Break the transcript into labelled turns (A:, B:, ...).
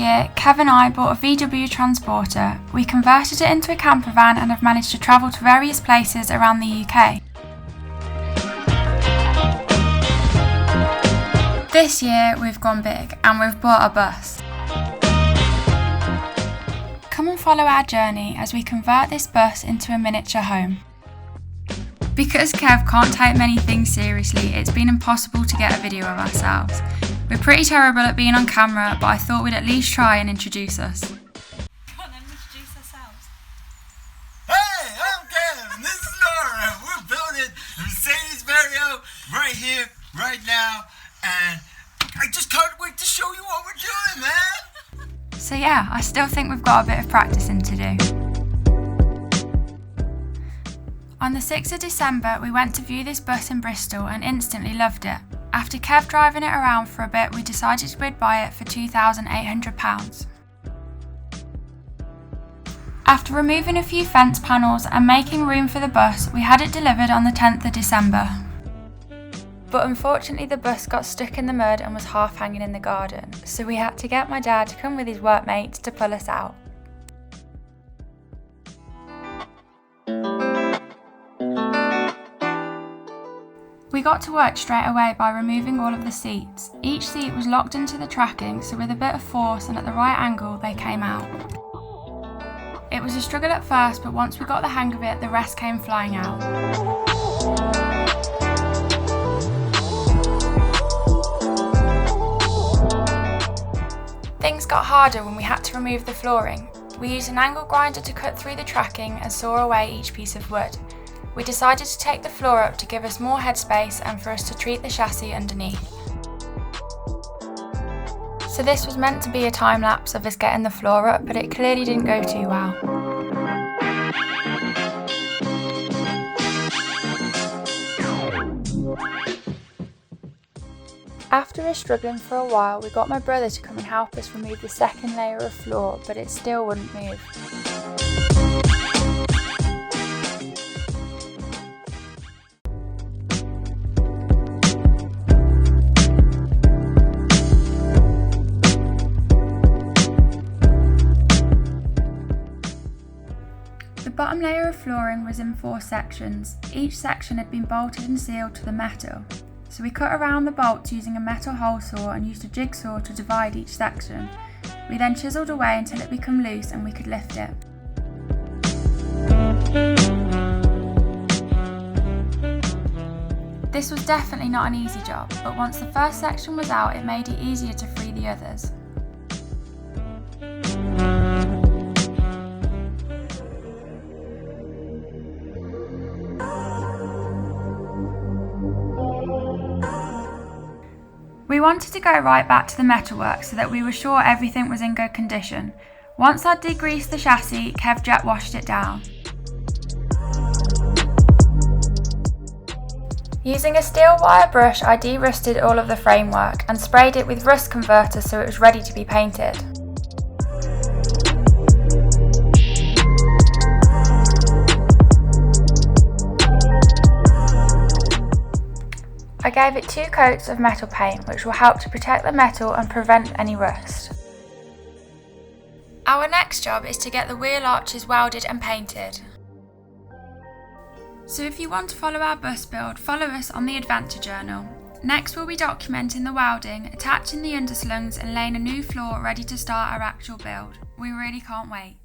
A: year, Kev and I bought a VW transporter. We converted it into a camper van and have managed to travel to various places around the UK. This year we've gone big and we've bought a bus. Come and follow our journey as we convert this bus into a miniature home. Because Kev can't take many things seriously, it's been impossible to get a video of ourselves. We're pretty terrible at being on camera, but I thought we'd at least try and introduce us. Come on then, introduce ourselves.
B: Hey, I'm Kev, and this is Laura. We're building the Mercedes Vario right here, right now, and I just can't wait to show you what we're doing, man!
A: So yeah, I still think we've got a bit of practicing to do. On the 6th of December, we went to view this bus in Bristol and instantly loved it. After Kev driving it around for a bit, we decided we'd buy it for £2,800. After removing a few fence panels and making room for the bus, we had it delivered on the 10th of December. But unfortunately the bus got stuck in the mud and was half hanging in the garden, so we had to get my dad to come with his workmates to pull us out. We got to work straight away by removing all of the seats. Each seat was locked into the tracking, so with a bit of force and at the right angle they came out. It was a struggle at first, but once we got the hang of it, the rest came flying out. Things got harder when we had to remove the flooring. We used an angle grinder to cut through the tracking and saw away each piece of wood. We decided to take the floor up to give us more headspace and for us to treat the chassis underneath. So this was meant to be a time lapse of us getting the floor up, but it clearly didn't go too well. After us struggling for a while, we got my brother to come and help us remove the second layer of floor, but it still wouldn't move. The bottom layer of flooring was in 4 sections. Each section had been bolted and sealed to the metal. So we cut around the bolts using a metal hole saw and used a jigsaw to divide each section. We then chiselled away until it became loose and we could lift it. This was definitely not an easy job, but once the first section was out, it made it easier to free the others. We wanted to go right back to the metalwork so that we were sure everything was in good condition. Once I'd degreased the chassis, Kev jet washed it down. Using a steel wire brush, I de-rusted all of the framework and sprayed it with rust converter so it was ready to be painted. I gave it 2 coats of metal paint, which will help to protect the metal and prevent any rust. Our next job is to get the wheel arches welded and painted. So if you want to follow our bus build, follow us on the Adventure Journal. Next we'll be documenting the welding, attaching the underslungs and laying a new floor ready to start our actual build. We really can't wait.